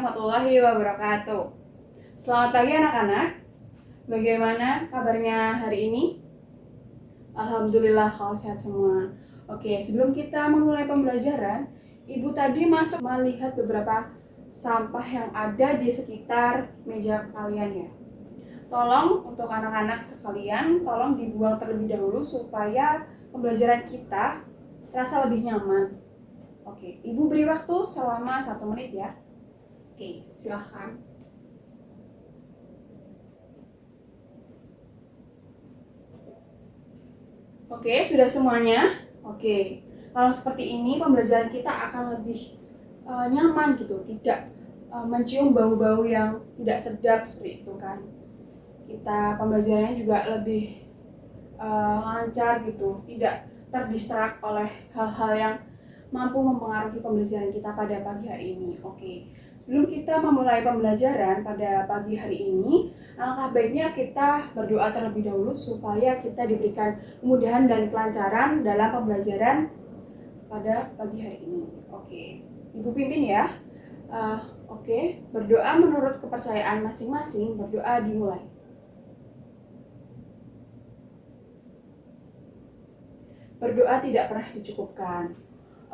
warahmatullahi wabarakatuh. Selamat pagi anak-anak. Bagaimana kabarnya hari ini? Alhamdulillah kalau sehat semua. Oke, sebelum kita memulai pembelajaran, Ibu tadi masuk melihat beberapa sampah yang ada di sekitar meja kalian ya. Tolong untuk anak-anak sekalian, tolong dibuang terlebih dahulu supaya pembelajaran kita terasa lebih nyaman. Oke, Ibu beri waktu selama 1 menit ya. Oke, silahkan. Oke, sudah semuanya? Oke, kalau seperti ini pembelajaran kita akan lebih nyaman gitu, tidak mencium bau-bau yang tidak sedap seperti itu kan. Kita pembelajarannya juga lebih lancar gitu, tidak terdistrak oleh hal-hal yang mampu mempengaruhi pembelajaran kita pada pagi hari ini. Oke, sebelum kita memulai pembelajaran pada pagi hari ini, alangkah baiknya kita berdoa terlebih dahulu supaya kita diberikan kemudahan dan kelancaran dalam pembelajaran pada pagi hari ini. Oke, Ibu pimpin ya. Oke, berdoa menurut kepercayaan masing-masing, berdoa dimulai. Berdoa tidak pernah dicukupkan.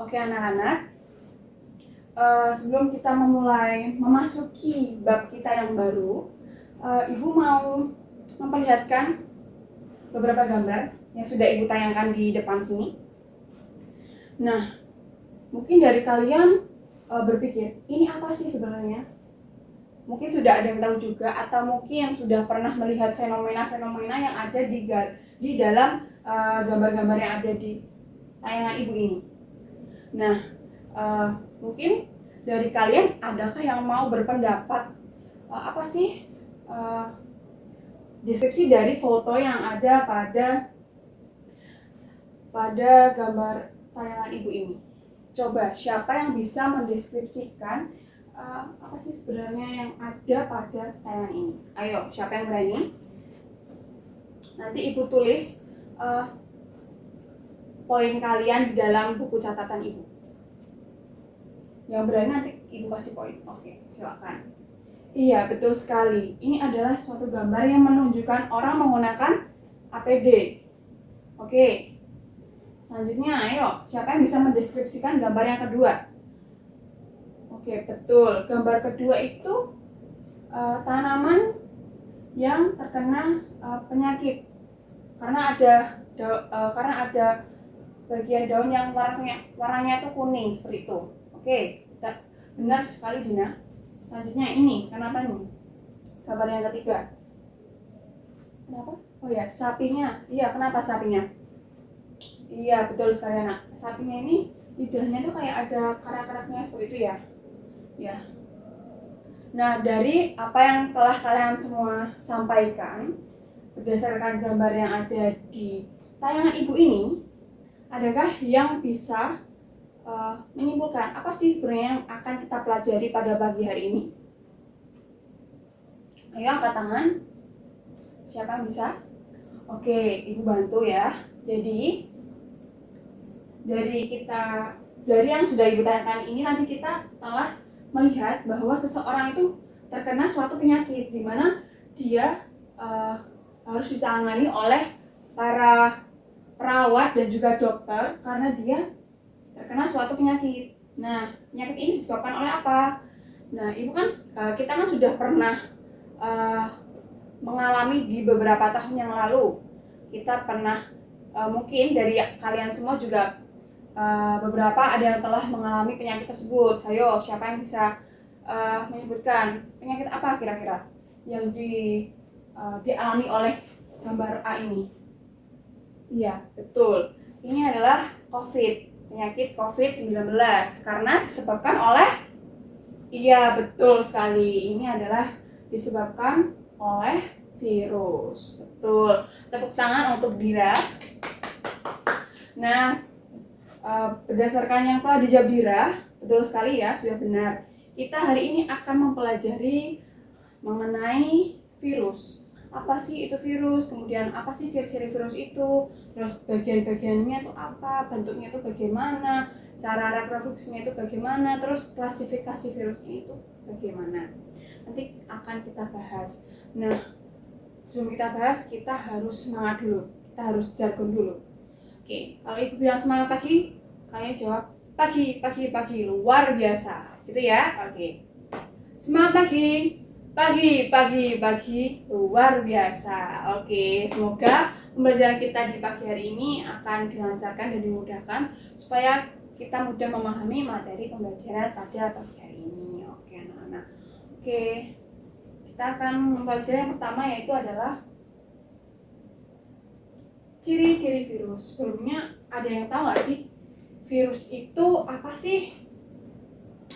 Oke anak-anak, sebelum kita memasuki bab kita yang baru, Ibu mau memperlihatkan beberapa gambar yang sudah Ibu tayangkan di depan sini. Nah, mungkin dari kalian berpikir, ini apa sih sebenarnya? Mungkin sudah ada yang tahu juga, atau mungkin yang sudah pernah melihat fenomena-fenomena yang ada di dalam gambar-gambar yang ada di tayangan Ibu ini. Nah, mungkin dari kalian adakah yang mau berpendapat apa sih deskripsi dari foto yang ada pada gambar tayangan Ibu ini? Coba siapa yang bisa mendeskripsikan apa sih sebenarnya yang ada pada tayangan ini? Ayo, siapa yang berani? Nanti Ibu tulis poin kalian di dalam buku catatan Ibu. Yang berani nanti Ibu kasih poin. Oke, silakan. Iya, betul sekali. Ini adalah suatu gambar yang menunjukkan orang menggunakan APD. Oke. Selanjutnya, ayo, siapa yang bisa mendeskripsikan gambar yang kedua? Oke, betul. Gambar kedua itu tanaman yang terkena penyakit karena ada bagian daun yang warnanya itu kuning seperti itu. Oke, benar sekali Dina. Selanjutnya ini, kenapa nih? Gambar yang ketiga. Kenapa? Oh ya, sapinya. Iya, kenapa sapinya? Iya, betul sekali anak. Sapinya ini lidahnya tuh kayak ada karak-karaknya seperti itu ya. Ya. Nah, dari apa yang telah kalian semua sampaikan berdasarkan gambar yang ada di tayangan Ibu ini, adakah yang bisa menyimpulkan apa sih sebenarnya yang akan kita pelajari pada pagi hari ini? Ayo angkat tangan. Siapa yang bisa? Oke, Ibu bantu ya. Jadi dari yang sudah Ibu tanyakan ini, nanti kita setelah melihat bahwa seseorang itu terkena suatu penyakit di mana dia harus ditangani oleh para perawat dan juga dokter karena dia terkena suatu penyakit. Nah, penyakit ini disebabkan oleh apa? Nah, Ibu kan kita kan sudah pernah mengalami di beberapa tahun yang lalu. Kita pernah mungkin dari kalian semua juga beberapa ada yang telah mengalami penyakit tersebut. Ayo, siapa yang bisa menyebutkan penyakit apa kira-kira yang dialami oleh gambar A ini? Iya, betul. Ini adalah penyakit COVID-19 karena disebabkan oleh, iya betul sekali, ini adalah disebabkan oleh virus. Betul. Tepuk tangan untuk Dira. Nah, berdasarkan yang telah dijawab Dira, betul sekali ya, sudah benar. Kita hari ini akan mempelajari mengenai virus. apa sih itu virus, kemudian apa sih ciri-ciri virus itu, terus bagian-bagiannya itu apa, bentuknya itu bagaimana, cara reproduksinya itu bagaimana, terus klasifikasi virus ini itu bagaimana. Nanti akan kita bahas. Nah, sebelum kita bahas, kita harus semangat dulu, kita harus jargon dulu. Oke, kalau ibu bilang semangat pagi, kalian jawab pagi, luar biasa, gitu ya. Oke, semangat pagi, luar biasa. Oke, semoga pembelajaran kita di pagi hari ini akan dilancarkan dan dimudahkan supaya kita mudah memahami materi pembelajaran pada pagi hari ini. Oke, anak-anak. Oke, kita akan mempelajari yang pertama, yaitu adalah ciri-ciri virus. Sebelumnya ada yang tahu nggak sih virus itu apa sih?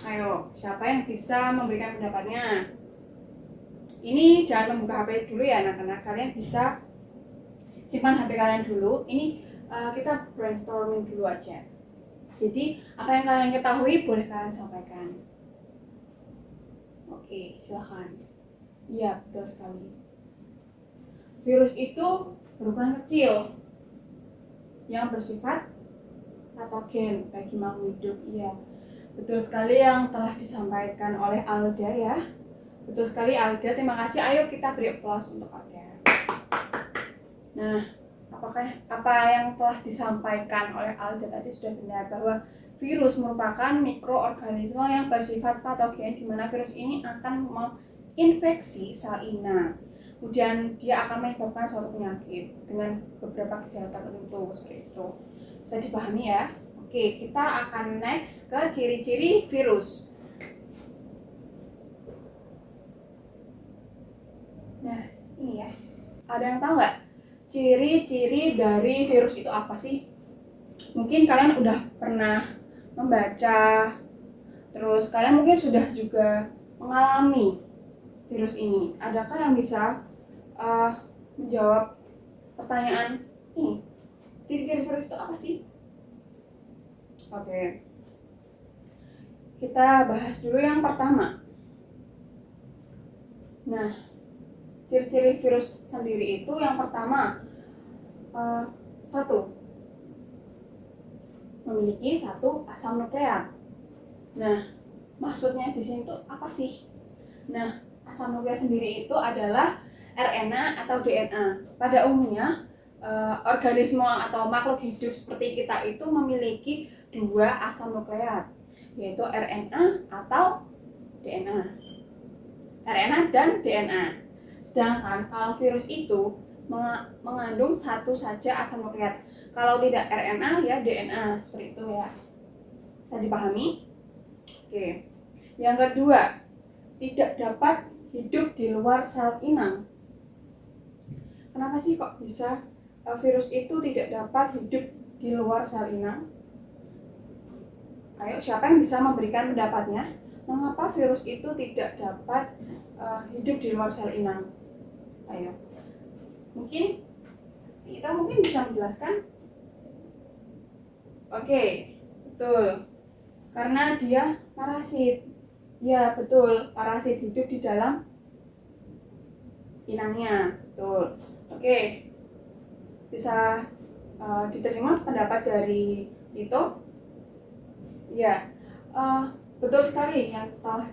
Ayo, siapa yang bisa memberikan pendapatnya? Ini jangan membuka HP dulu ya anak-anak, kalian bisa simpan HP kalian dulu. Ini kita brainstorming dulu aja. Jadi apa yang kalian ketahui boleh kalian sampaikan. Oke, silahkan. Iya, betul sekali. Virus itu berukuran kecil yang bersifat patogen bagi makhluk hidup. Iya, betul sekali yang telah disampaikan oleh Alda ya. Betul sekali Alda, terima kasih. Ayo kita beri aplaus untuk Alda. Nah, apa yang telah disampaikan oleh Alda tadi sudah benar, bahwa virus merupakan mikroorganisme yang bersifat patogen, di mana virus ini akan menginfeksi sel inang. Kemudian dia akan menyebabkan suatu penyakit dengan beberapa gejala tertentu seperti itu. Bisa dipahami ya? Oke, kita akan next ke ciri-ciri virus. Nah, ini ya. Ada yang tahu nggak ciri-ciri dari virus itu apa sih? Mungkin kalian udah pernah membaca, terus kalian mungkin sudah juga mengalami virus ini. Adakah yang bisa menjawab pertanyaan ini? Ciri-ciri virus itu apa sih? Oke. Kita bahas dulu yang pertama. Nah, ciri-ciri virus sendiri itu yang pertama, satu, memiliki satu asam nukleat. Nah, maksudnya di sini tuh apa sih? Nah, asam nukleat sendiri itu adalah RNA atau DNA. Pada umumnya, organisme atau makhluk hidup seperti kita itu memiliki dua asam nukleat, yaitu RNA atau DNA. RNA dan DNA. Sedangkan kalau virus itu mengandung satu saja asam nukleat. Kalau tidak RNA ya DNA, seperti itu ya. Bisa dipahami? Oke. Yang kedua, tidak dapat hidup di luar sel inang. Kenapa sih kok bisa virus itu tidak dapat hidup di luar sel inang? Ayo, siapa yang bisa memberikan pendapatnya? Mengapa virus itu tidak dapat hidup di luar sel inang? Ayo, kita mungkin bisa menjelaskan. Oke, betul. Karena dia parasit. Ya, betul. Parasit hidup di dalam inangnya. Betul. Oke. Bisa diterima pendapat dari Tito? Ya, betul sekali yang telah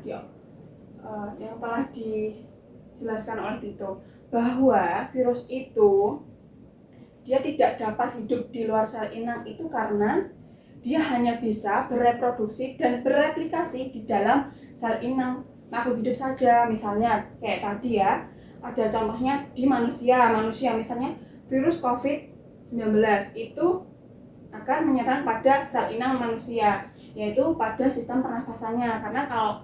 dijelaskan oleh Tito, bahwa virus itu dia tidak dapat hidup di luar sel inang itu karena dia hanya bisa bereproduksi dan bereplikasi di dalam sel inang makhluk hidup saja. Misalnya kayak tadi ya, ada contohnya di manusia misalnya virus COVID-19 itu akan menyerang pada sel inang manusia, yaitu pada sistem pernafasannya. Karena kalau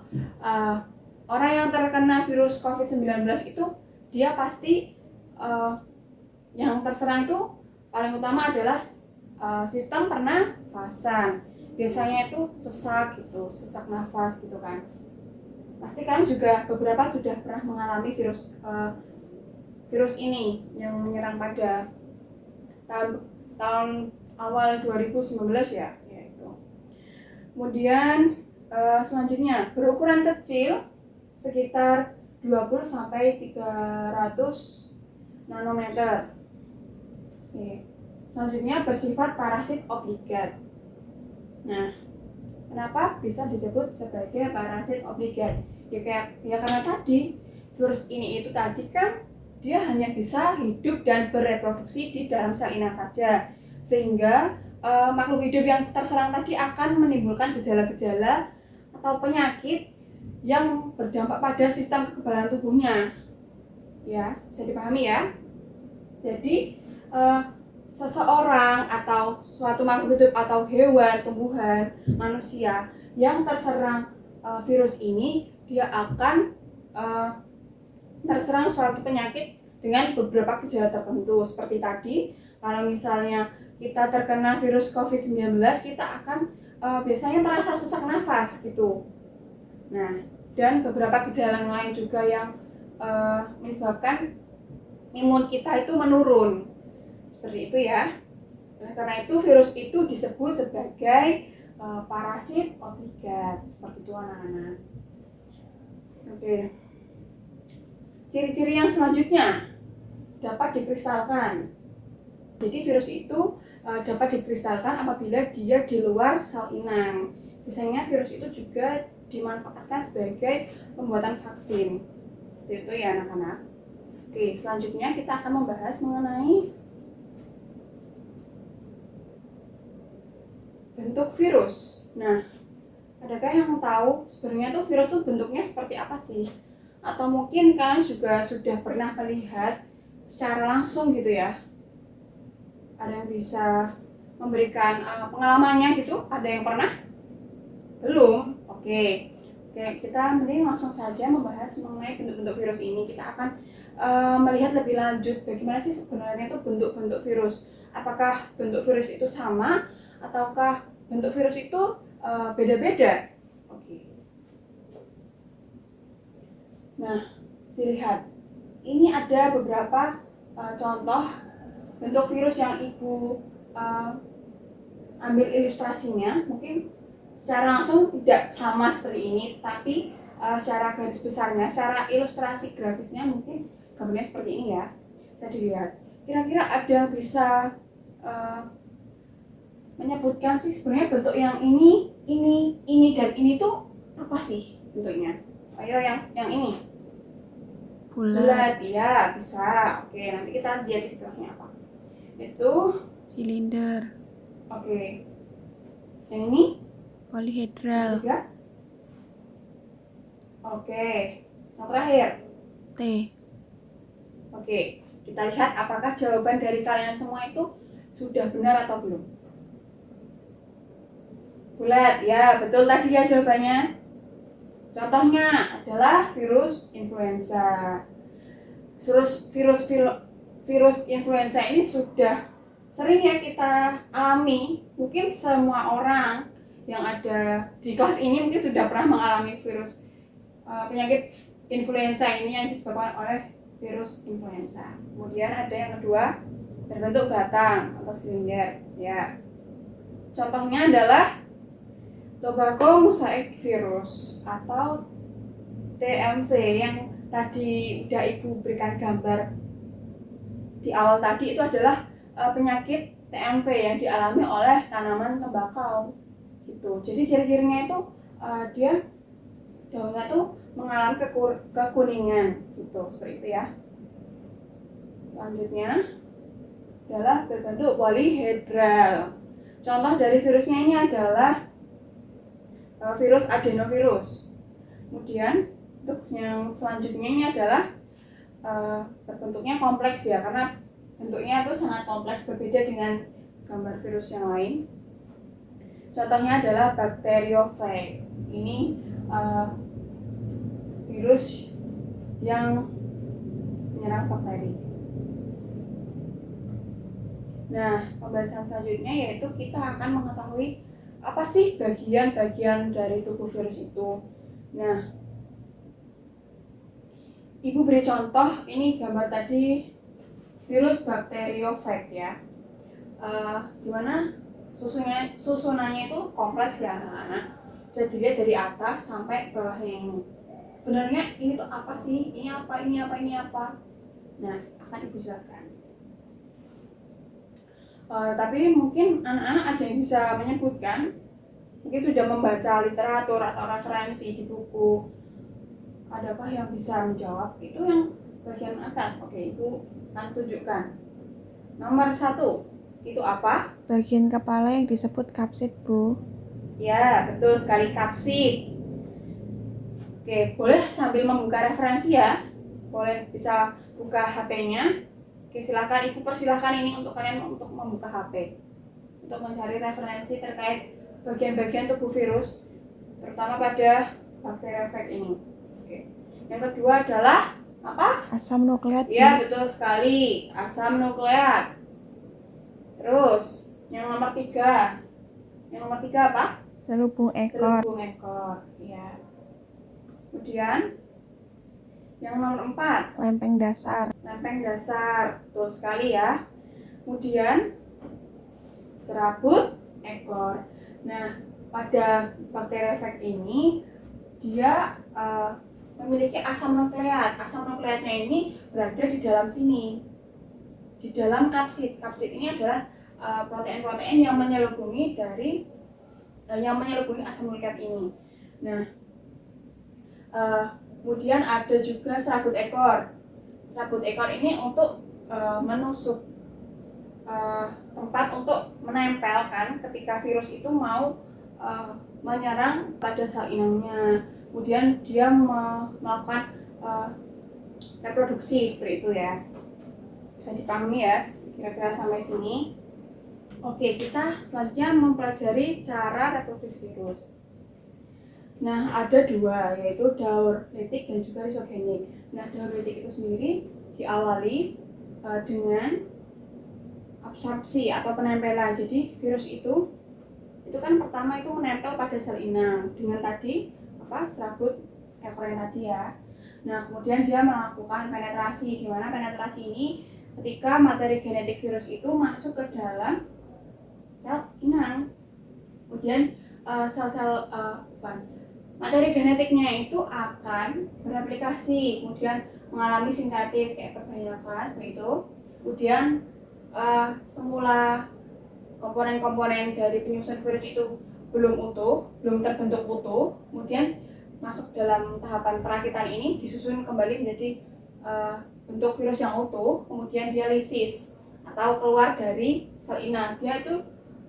orang yang terkena virus COVID-19 itu dia pasti yang terserang itu paling utama adalah sistem pernafasan. Biasanya itu sesak nafas gitu kan. Pasti kalian juga beberapa sudah pernah mengalami virus ini yang menyerang pada tahun awal 2019 ya itu. Kemudian selanjutnya berukuran kecil sekitar 20 sampai 300 nanometer. Oke. Selanjutnya bersifat parasit obligat. Nah, kenapa bisa disebut sebagai parasit obligat? Ya karena tadi virus ini itu tadi kan dia hanya bisa hidup dan bereproduksi di dalam sel inang saja, sehingga makhluk hidup yang terserang tadi akan menimbulkan gejala-gejala atau penyakit yang berdampak pada sistem kekebalan tubuhnya. Ya, bisa dipahami ya. Jadi seseorang atau suatu makhluk hidup atau hewan, tumbuhan, manusia yang terserang virus ini, dia akan terserang suatu penyakit dengan beberapa gejala tertentu. Seperti tadi, kalau misalnya kita terkena virus COVID-19, kita akan biasanya terasa sesak nafas gitu. Nah, dan beberapa gejala lain juga yang menyebabkan imun kita itu menurun. Seperti itu ya. Nah, karena itu virus itu disebut sebagai parasit obligat. Seperti itu anak-anak. Oke. Ciri-ciri yang selanjutnya dapat dikristalkan. Jadi virus itu dapat dikristalkan apabila dia di luar sel inang. Biasanya virus itu juga dimanfaatkan sebagai pembuatan vaksin. Itu ya anak-anak. Oke, selanjutnya kita akan membahas mengenai bentuk virus. Nah, adakah yang tahu sebenarnya tuh virus tuh bentuknya seperti apa sih? Atau mungkin kalian juga sudah pernah melihat secara langsung gitu ya? Ada yang bisa memberikan pengalamannya gitu? Ada yang pernah? Belum? Oke, kita mending langsung saja membahas mengenai bentuk-bentuk virus ini. Kita akan melihat lebih lanjut bagaimana sih sebenarnya itu bentuk-bentuk virus. Apakah bentuk virus itu sama ataukah bentuk virus itu beda-beda? Oke. Nah, dilihat. Ini ada beberapa contoh bentuk virus yang Ibu ambil ilustrasinya. Mungkin secara langsung tidak sama seperti ini, tapi secara garis besarnya, secara ilustrasi grafisnya mungkin gambarnya seperti ini ya. Kita dilihat. Kira-kira ada yang bisa menyebutkan sih sebenarnya bentuk yang ini, dan ini tuh apa sih bentuknya? Ayo yang ini. Bulat, ya bisa. Oke, nanti kita lihat istilahnya apa. Itu silinder. Oke. Yang ini? Polihedral. Tiga. Oke. Yang terakhir? T. Oke. Kita lihat apakah jawaban dari kalian semua itu sudah benar atau belum. Bulat, ya betul tadi ya jawabannya. Contohnya adalah virus influenza. Virus influenza ini sudah sering ya kita alami. Mungkin semua orang yang ada di kelas ini mungkin sudah pernah mengalami penyakit influenza ini yang disebabkan oleh virus influenza. Kemudian ada yang kedua, berbentuk batang atau silinder. Ya. Contohnya adalah tobacco mosaic virus atau TMV yang tadi udah Ibu berikan gambar di awal tadi. Itu adalah penyakit TMV yang dialami oleh tanaman tembakau gitu. Jadi ciri-cirinya itu dia daunnya tuh mengalami kekuningan gitu, seperti itu ya. Selanjutnya adalah berbentuk polihedral. Contoh dari virusnya ini adalah virus adenovirus. Kemudian untuk yang selanjutnya ini adalah bentuknya kompleks ya, karena bentuknya itu sangat kompleks, berbeda dengan gambar virus yang lain. Contohnya adalah bakteriophage. Ini virus yang menyerang bakteri. Nah, pembahasan selanjutnya yaitu kita akan mengetahui apa sih bagian-bagian dari tubuh virus itu. Nah, Ibu beri contoh, ini gambar tadi virus bakteriophage ya. Dimana susunannya itu kompleks ya anak-anak. Sudah dilihat dari atas sampai bawahnya ini. Sebenarnya ini tuh apa sih? Ini apa? Nah, akan Ibu jelaskan. Tapi mungkin anak-anak ada yang bisa menyebutkan, mungkin sudah membaca literatur atau referensi di buku. Adakah yang bisa menjawab? Itu yang bagian atas. Oke, Ibu akan tunjukkan. Nomor 1, itu apa? Bagian kepala yang disebut kapsid, Bu. Ya, betul sekali, kapsid. Oke, boleh sambil membuka referensi ya. Boleh bisa buka HP-nya. Oke, silakan Ibu persilahkan ini untuk kalian untuk membuka HP. Untuk mencari referensi terkait bagian-bagian tubuh virus, terutama pada bakteriofag ini. Oke. Yang kedua adalah apa? Asam nukleat. Ya, betul sekali, asam nukleat. Terus, yang nomor 3. Yang nomor 3 apa? Selubung ekor. Selubung ekor. Ya. Kemudian yang nomor 4, Lempeng dasar. lempeng dasar. Betul sekali ya. Kemudian serabut ekor. Nah, pada bakteriofag ini dia memiliki asam nukleat. Asam nukleatnya ini berada di dalam sini, di dalam kapsid. Kapsid ini adalah protein-protein yang menyelubungi asam nukleat ini. Nah, kemudian ada juga serabut ekor. Serabut ekor ini untuk menusuk tempat untuk menempelkan ketika virus itu mau menyerang pada sel inangnya. Kemudian dia melakukan reproduksi seperti itu ya. Bisa dipahami ya kira-kira sampai sini. Oke, kita selanjutnya mempelajari cara reproduksi virus. Nah, ada 2, yaitu daur litik dan juga lisogenik. Nah, daur litik itu sendiri diawali dengan absorpsi atau penempelan. Jadi virus itu kan pertama itu menempel pada sel inang dengan tadi serabut ekornya tadi ya. Nah, kemudian dia melakukan penetrasi, di mana penetrasi ini ketika materi genetik virus itu masuk ke dalam sel inang. Kemudian materi genetiknya itu akan bereplikasi, kemudian mengalami sintetis kayak perbanyakan seperti itu. Kemudian semula komponen-komponen dari penyusun virus itu belum terbentuk utuh, kemudian masuk dalam tahapan perakitan ini, disusun kembali menjadi bentuk virus yang utuh, kemudian dia lisis atau keluar dari sel inang. Dia itu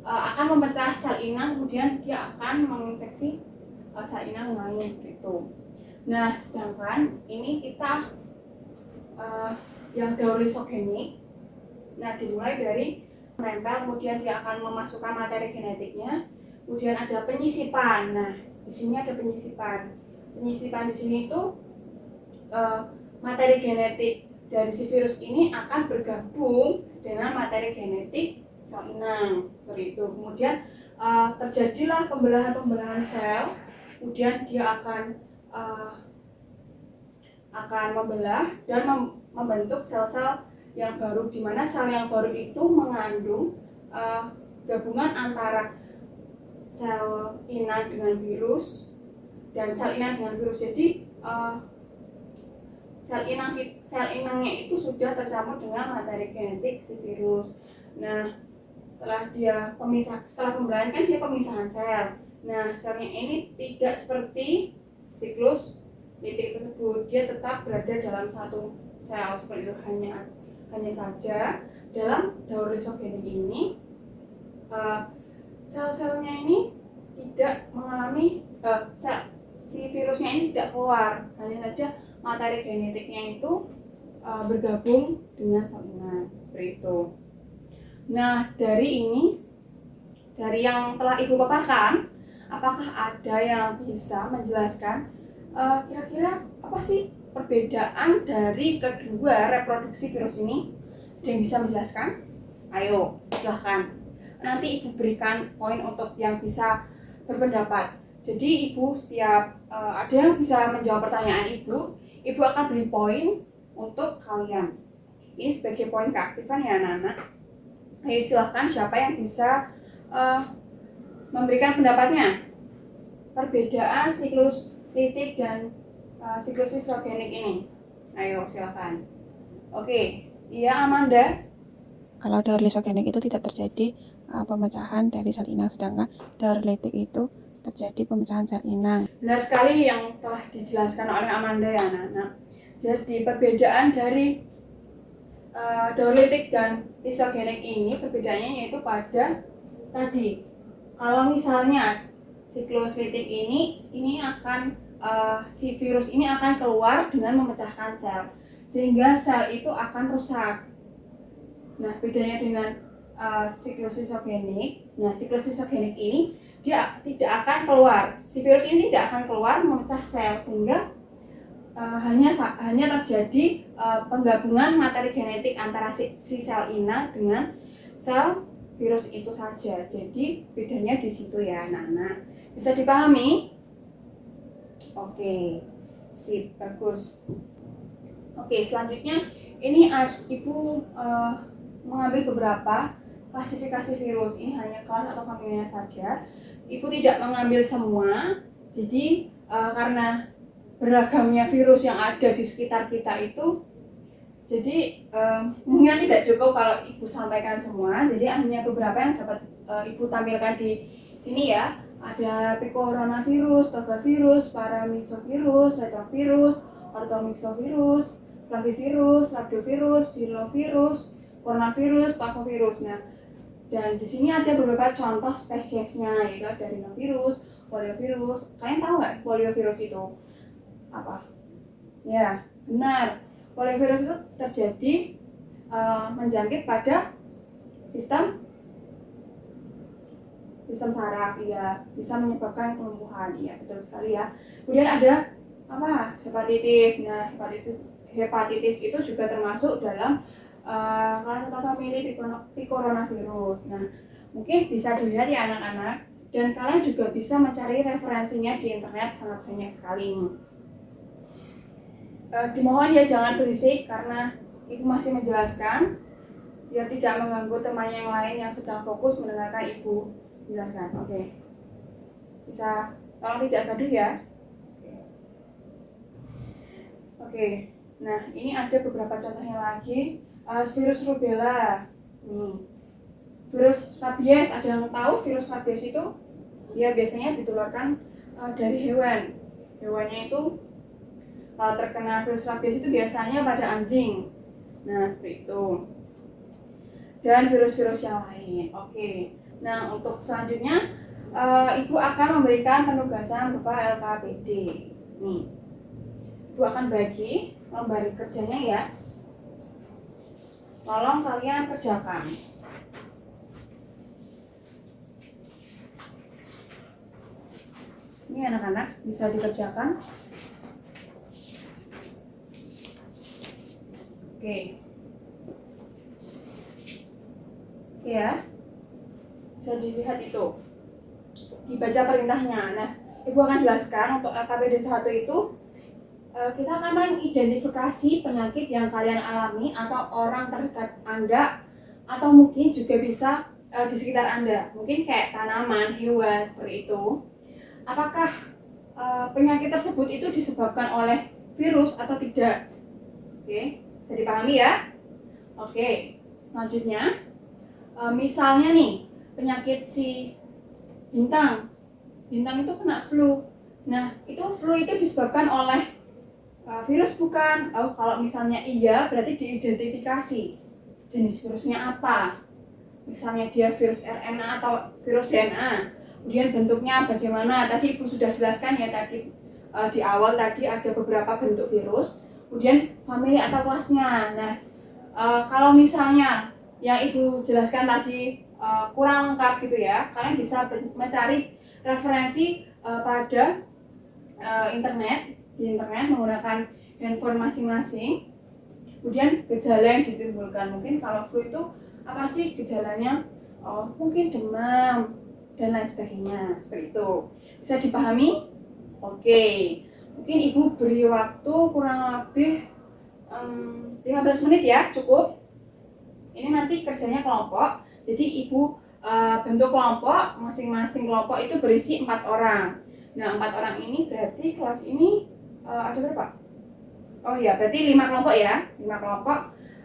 akan memecah sel inang, kemudian dia akan menginfeksi sel inang lain seperti itu. Nah, sedangkan ini kita yang daur lisogenik, nah dimulai dari menempel, kemudian dia akan memasukkan materi genetiknya, kemudian ada penyisipan. Nah, di sini ada penyisipan. Penyisipan di sini itu materi genetik dari si virus ini akan bergabung dengan materi genetik sel inang seperti itu. Kemudian terjadilah pembelahan sel, kemudian dia akan membelah dan membentuk sel-sel yang baru, di mana sel yang baru itu mengandung gabungan antara sel inang dengan virus dan sel inang dengan virus. Jadi sel inangnya itu sudah tercampur dengan materi genetik si virus. Nah, setelah pembelahan kan dia pemisahan sel. Nah, selnya ini tidak seperti siklus litik tersebut, dia tetap berada dalam satu sel seperti itu. Hanya saja dalam daur lisogenik ini sel-selnya ini tidak mengalami si virusnya ini tidak keluar, hanya saja materi genetiknya itu bergabung dengan sel inang seperti itu. Nah, dari yang telah Ibu paparkan, apakah ada yang bisa menjelaskan kira-kira apa sih perbedaan dari kedua reproduksi virus ini? Ada yang bisa menjelaskan? Ayo, silahkan. Nanti Ibu berikan poin untuk yang bisa berpendapat. Jadi Ibu setiap ada yang bisa menjawab pertanyaan Ibu akan beri poin untuk kalian. Ini sebagai poin keaktifan ya anak-anak. Ayo silahkan, siapa yang bisa memberikan pendapatnya? Perbedaan siklus litik dan siklus lisogenik ini. Ayo silahkan. Oke, Iya, Amanda. Kalau daur lisogenik itu tidak terjadi pemecahan dari sel inang, sedangkan daur litik itu terjadi pemecahan sel inang. Benar sekali yang telah dijelaskan oleh Amanda ya, anak-anak. Jadi perbedaan dari daur litik dan lisogenik ini perbedaannya yaitu pada tadi. Kalau misalnya siklus litik ini akan si virus ini akan keluar dengan memecahkan sel, sehingga sel itu akan rusak. Nah, bedanya dengan siklus lisogenik, siklus lisogenik ini dia tidak akan keluar, si virus ini tidak akan keluar memecah sel, sehingga hanya terjadi penggabungan materi genetik antara si sel inang dengan sel virus itu saja. Jadi bedanya di situ ya, anak-anak. Bisa dipahami? Oke, sip, bagus. Oke, selanjutnya ini Ibu mengambil beberapa klasifikasi virus. Ini hanya kelas atau familinya saja. Ibu tidak mengambil semua. Jadi karena beragamnya virus yang ada di sekitar kita itu, jadi mungkin tidak cukup kalau Ibu sampaikan semua. Jadi hanya beberapa yang dapat Ibu tampilkan di sini ya. Ada picoronavirus, togavirus, paramyxovirus, retrovirus, orthomyxovirus, flavivirus, rhabdovirus, filovirus, coronavirus, parvovirus. Nah, dan di sini ada beberapa contoh spesiesnya, yaitu ada rhinovirus, poliovirus. Kalian tahu nggak poliovirus itu apa? Ya, benar. Poliovirus itu terjadi menjangkit pada sistem saraf, ya, bisa menyebabkan kelumpuhan, ya, betul sekali ya. Kemudian ada hepatitis. Nah, hepatitis itu juga termasuk dalam kelas atau famili picoronavirus. Nah, mungkin bisa dilihat ya anak-anak, dan kalian juga bisa mencari referensinya di internet, sangat banyak sekali ini. Dimohon ya jangan berisik karena Ibu masih menjelaskan, biar tidak mengganggu teman yang lain yang sedang fokus mendengarkan Ibu menjelaskan. Oke. Bisa tolong tidak gaduh ya. Oke. Nah, ini ada beberapa contohnya lagi. Virus rubella. Virus rabies, ada yang tahu virus rabies itu? Ya, biasanya ditularkan dari hewan. Hewannya itu kalau terkena virus rabies itu biasanya pada anjing. Nah, seperti itu. Dan virus-virus yang lain. Oke. Nah, untuk selanjutnya Ibu akan memberikan penugasan berupa LKPD. Nih. Ibu akan bagi lembar kerjanya ya. Tolong kalian kerjakan. Ini anak-anak bisa dikerjakan. Oke ya, bisa dilihat itu, dibaca perintahnya. Nah, Ibu akan jelaskan untuk LKPD 1 itu kita akan mengidentifikasi penyakit yang kalian alami atau orang terdekat Anda, atau mungkin juga bisa di sekitar Anda, mungkin kayak tanaman, hewan, seperti itu. Apakah penyakit tersebut itu disebabkan oleh virus atau tidak? Oke, bisa dipahami ya? Oke, selanjutnya misalnya nih penyakit si Bintang itu kena flu. Nah, itu flu itu disebabkan oleh virus bukan? Kalau misalnya iya, berarti diidentifikasi jenis virusnya apa. Misalnya dia virus RNA atau virus DNA. Kemudian bentuknya bagaimana? Tadi Ibu sudah jelaskan ya tadi di awal tadi ada beberapa bentuk virus. Kemudian famili atau kelasnya. Nah, kalau misalnya yang Ibu jelaskan tadi kurang lengkap gitu ya, kalian bisa mencari referensi pada internet, di internet menggunakan handphone masing-masing. Kemudian gejala yang ditimbulkan, mungkin kalau flu itu apa sih gejalanya? Mungkin demam dan lain sebagainya, seperti itu. Bisa dipahami? Oke, mungkin Ibu beri waktu kurang lebih 15 menit ya, cukup. Ini nanti kerjanya kelompok, jadi Ibu bentuk kelompok, masing-masing kelompok itu berisi 4 orang. Nah, 4 orang ini berarti kelas ini ada berapa? Oh ya, berarti 5 kelompok ya, 5 kelompok.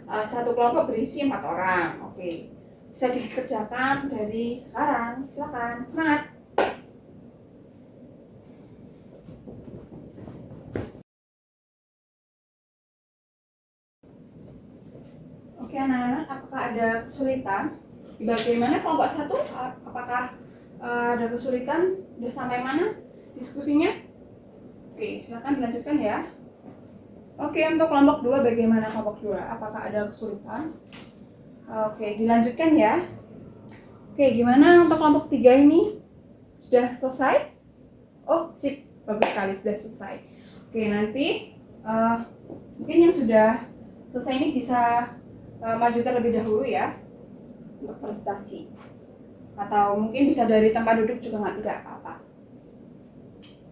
satu kelompok berisi 4 orang. Oke, bisa dikerjakan dari sekarang. Silakan, semangat. Oke anak-anak, apakah ada kesulitan? Bagaimana kelompok 1? Apakah ada kesulitan? Sudah sampai mana diskusinya? Oke, silakan dilanjutkan ya. Oke, untuk kelompok 2 bagaimana kelompok 2? Apakah ada kesulitan? Oke, dilanjutkan ya. Oke, gimana untuk kelompok 3 ini? Sudah selesai? Oh, sip. Bagus sekali, sudah selesai. Oke, nanti mungkin yang sudah selesai ini bisa maju terlebih dahulu ya untuk presentasi. Atau mungkin bisa dari tempat duduk juga tidak apa-apa.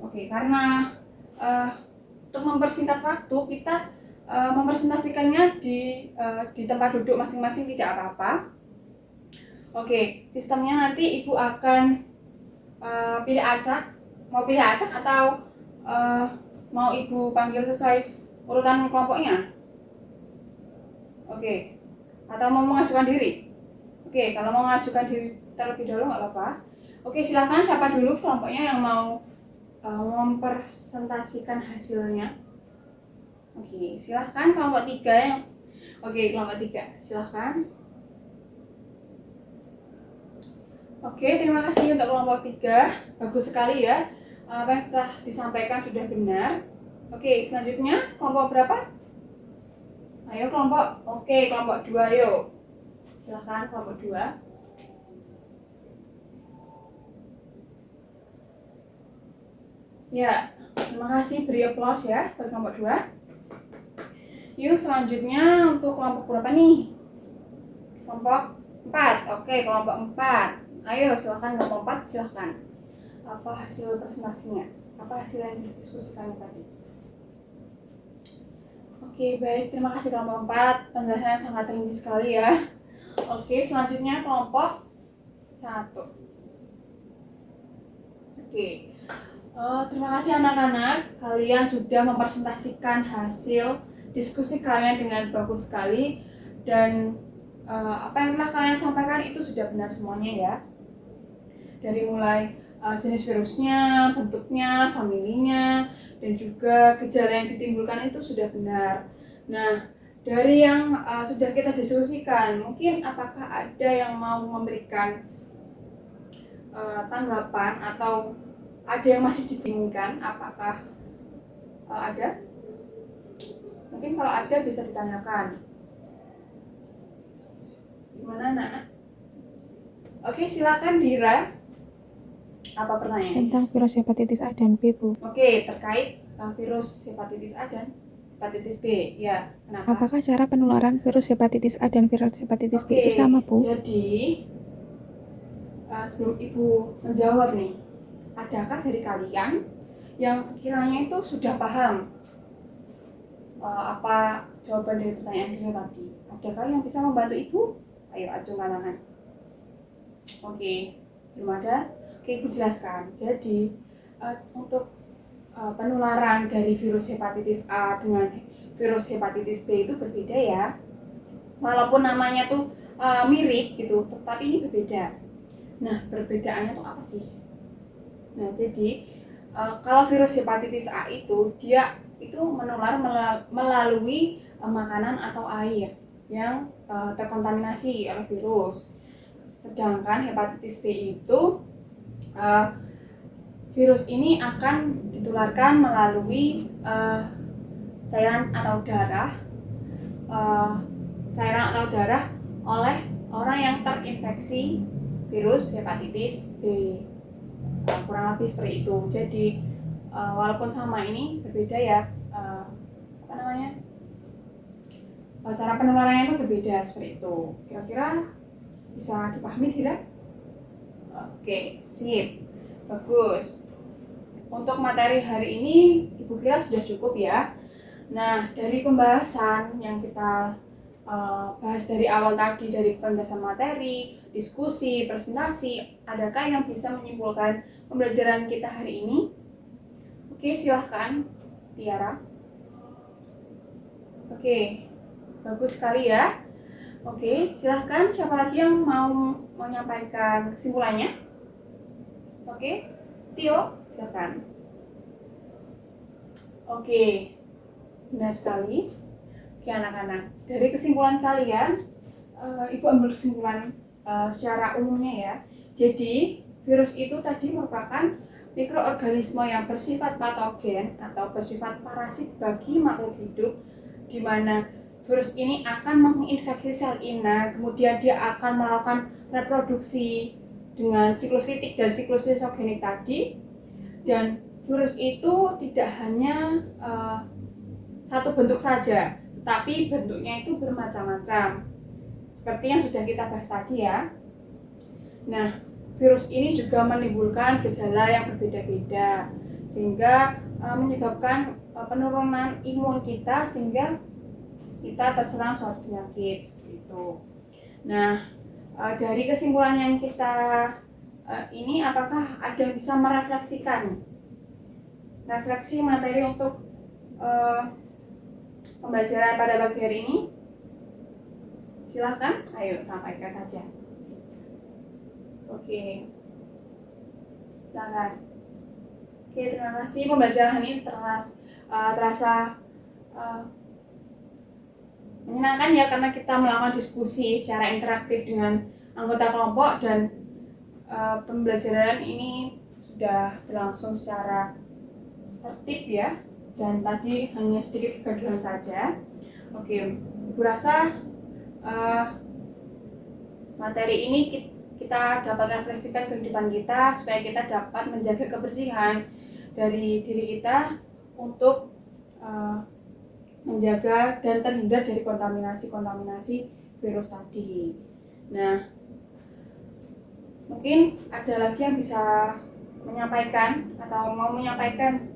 Oke, karena untuk mempersingkat waktu kita mempresentasikannya di tempat duduk masing-masing tidak apa-apa. Oke, sistemnya nanti ibu akan pilih acak. Mau pilih acak atau mau ibu panggil sesuai urutan kelompoknya? Oke, atau mau mengajukan diri? Oke, kalau mau mengajukan diri terlebih dahulu nggak apa-apa. Oke, silakan siapa dulu kelompoknya yang mau mempresentasikan hasilnya. Oke, silahkan kelompok 3 yang kelompok 3, silahkan. Oke, terima kasih untuk kelompok 3. Bagus sekali ya, apa yang telah disampaikan sudah benar. Oke, selanjutnya kelompok berapa? Ayo kelompok 2, ayo. Silahkan kelompok 2. Ya, terima kasih, beri aplaus ya buat kelompok 2. Yuk selanjutnya untuk kelompok berapa nih? Kelompok 4. Oke, kelompok 4. Ayo silakan kelompok 4, silakan. Apa hasil presentasinya? Apa hasil yang didiskusikan tadi? Oke, baik, terima kasih kelompok 4. Penjelasannya sangat tinggi sekali ya. Oke, selanjutnya kelompok 1. Oke. Terima kasih anak-anak, kalian sudah mempresentasikan hasil diskusi kalian dengan bagus sekali, dan apa yang telah kalian sampaikan itu sudah benar semuanya ya. Dari mulai jenis virusnya, bentuknya, familinya, dan juga gejala yang ditimbulkan itu sudah benar. Nah, dari yang sudah kita diskusikan, mungkin apakah ada yang mau memberikan tanggapan atau ada yang masih dibingungkan? Apakah ada? Mungkin kalau ada bisa ditanyakan. Gimana anak-anak? Oke, silakan Dira. Apa pertanyaannya? Tentang virus hepatitis A dan B, Bu. Oke, terkait virus hepatitis A dan hepatitis B. Ya, kenapa? Apakah cara penularan virus hepatitis A dan virus hepatitis B itu sama, Bu? Jadi, sebelum Ibu menjawab nih, adakah dari kalian yang sekiranya itu sudah paham apa jawaban dari pertanyaan Dira tadi? Adakah yang bisa membantu Ibu? Ayo acungkan tangan. Oke, belum ada? Oke, Ibu jelaskan. Jadi, untuk penularan dari virus hepatitis A dengan virus hepatitis B itu berbeda ya. Walaupun namanya tuh mirip gitu, tetapi ini berbeda. Nah, perbedaannya tuh apa sih? Nah, jadi kalau virus hepatitis A itu dia itu menular melalui makanan atau air yang terkontaminasi oleh virus. Sedangkan hepatitis B itu virus ini akan ditularkan melalui cairan atau darah oleh orang yang terinfeksi virus hepatitis B. Kurang lebih seperti itu. Jadi walaupun sama ini berbeda ya, cara penularannya itu berbeda seperti itu. Kira-kira bisa dipahami tidak? Oke, sip. Bagus. Untuk materi hari ini Ibu kira sudah cukup ya. Nah, dari pembahasan yang kita bahas dari awal tadi, dari penjelasan materi, diskusi, presentasi, adakah yang bisa menyimpulkan pembelajaran kita hari ini? Oke, silahkan Tiara. Oke, bagus sekali ya. Oke, silahkan siapa lagi yang mau menyampaikan kesimpulannya? Oke, Tio, silahkan. Oke, benar sekali. Oke anak-anak, dari kesimpulan kalian, Ibu ambil kesimpulan secara umumnya ya. Jadi, virus itu tadi merupakan mikroorganisme yang bersifat patogen atau bersifat parasit bagi makhluk hidup, di mana virus ini akan menginfeksi sel inang, kemudian dia akan melakukan reproduksi dengan siklus litik dan siklus lisogenik tadi. Dan virus itu tidak hanya satu bentuk saja, tetapi bentuknya itu bermacam-macam. Seperti yang sudah kita bahas tadi ya. Nah, virus ini juga menimbulkan gejala yang berbeda-beda, sehingga menyebabkan penurunan imun kita, sehingga kita terserang suatu penyakit seperti itu. Nah, dari kesimpulan yang kita ini, apakah ada yang bisa merefleksikan refleksi materi untuk pembelajaran pada pagi hari ini? Silahkan, ayo sampaikan saja. Oke, silakan. Oke, terima kasih. Pembelajaran ini terasa menyenangkan ya, karena kita melakukan diskusi secara interaktif dengan anggota kelompok, dan pembelajaran ini sudah berlangsung secara tertib ya, dan tadi hanya sedikit kegaduhan saja. Oke, Ibu rasa materi ini kita dapat refleksikan kehidupan kita, supaya kita dapat menjaga kebersihan dari diri kita untuk menjaga dan terhindar dari kontaminasi virus tadi. Nah, mungkin ada lagi yang bisa menyampaikan atau mau menyampaikan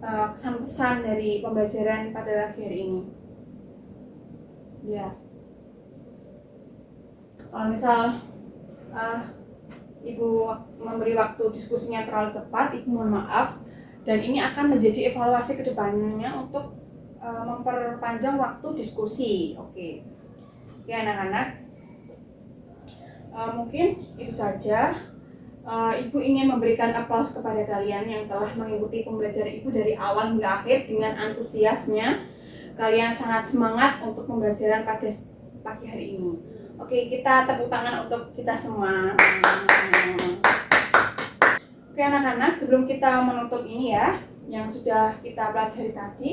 kesan-pesan dari pembelajaran pada pagi hari ini. Ya, kalau misal Ibu memberi waktu diskusinya terlalu cepat, Ibu mohon maaf, dan ini akan menjadi evaluasi ke depannya untuk memperpanjang waktu diskusi. Oke anak-anak, mungkin itu saja. Ibu ingin memberikan aplaus kepada kalian yang telah mengikuti pembelajaran Ibu dari awal hingga akhir dengan antusiasnya. Kalian sangat semangat untuk pembelajaran pada pagi hari ini. Oke, kita tepuk tangan untuk kita semua. Oke anak-anak, sebelum kita menutup ini ya, yang sudah kita pelajari tadi,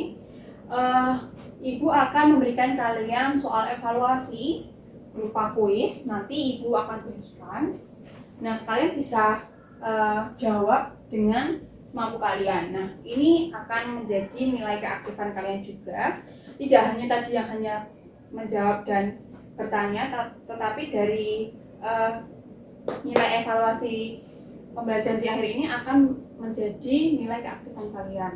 Ibu akan memberikan kalian soal evaluasi berupa kuis. Nanti Ibu akan bagikan. Nah, kalian bisa jawab dengan semampu kalian. Nah, ini akan menjadi nilai keaktifan kalian juga. Tidak hanya tadi yang hanya menjawab dan bertanya, tetapi dari nilai evaluasi pembelajaran di akhir ini akan menjadi nilai keaktifan kalian.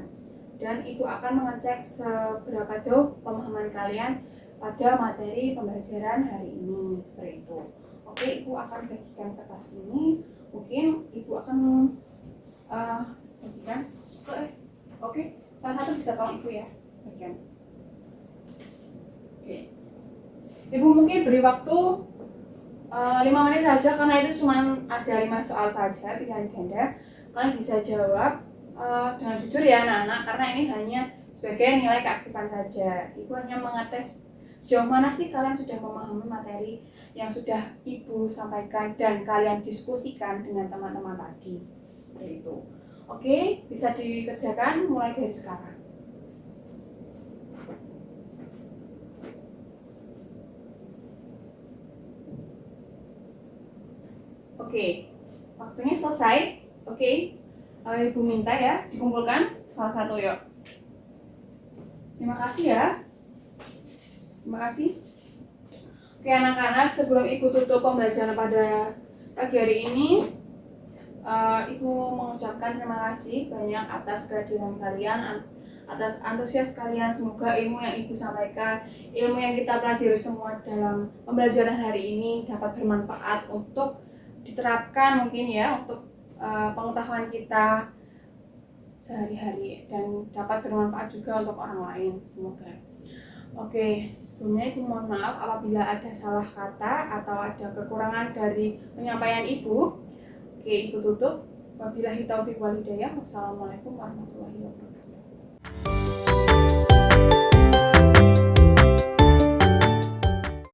Dan Ibu akan mengecek seberapa jauh pemahaman kalian pada materi pembelajaran hari ini, seperti itu. Oke, Ibu akan bagikan kertas ini. Mungkin Ibu akan bagikan. Oke, salah satu bisa tolong Ibu ya, bagikan. Oke, Ibu mungkin beri waktu 5 menit saja, karena itu cuma ada 5 soal saja, pilihan ganda. Kalian bisa jawab dengan jujur ya anak-anak, karena ini hanya sebagai nilai keaktifan saja. Ibu hanya mengetes sejauh mana sih kalian sudah memahami materi yang sudah Ibu sampaikan dan kalian diskusikan dengan teman-teman tadi, seperti itu. Oke, bisa dikerjakan mulai dari sekarang. Oke, waktunya selesai. Oke, Ibu minta ya dikumpulkan salah satu yuk. Terima kasih ya. Terima kasih. Oke anak-anak, sebelum Ibu tutup pembelajaran pada pagi hari ini, Ibu mengucapkan terima kasih banyak atas kehadiran kalian, atas antusias kalian. Semoga ilmu yang Ibu sampaikan, ilmu yang kita pelajari semua dalam pembelajaran hari ini dapat bermanfaat untuk diterapkan mungkin ya, untuk pengetahuan kita sehari-hari, dan dapat bermanfaat juga untuk orang lain. Semoga. Oke, sebelumnya Ibu mohon maaf apabila ada salah kata atau ada kekurangan dari penyampaian Ibu. Oke, Ibu tutup. Wabillahi taufiq wal hidayah. Wassalamualaikum warahmatullahi wabarakatuh.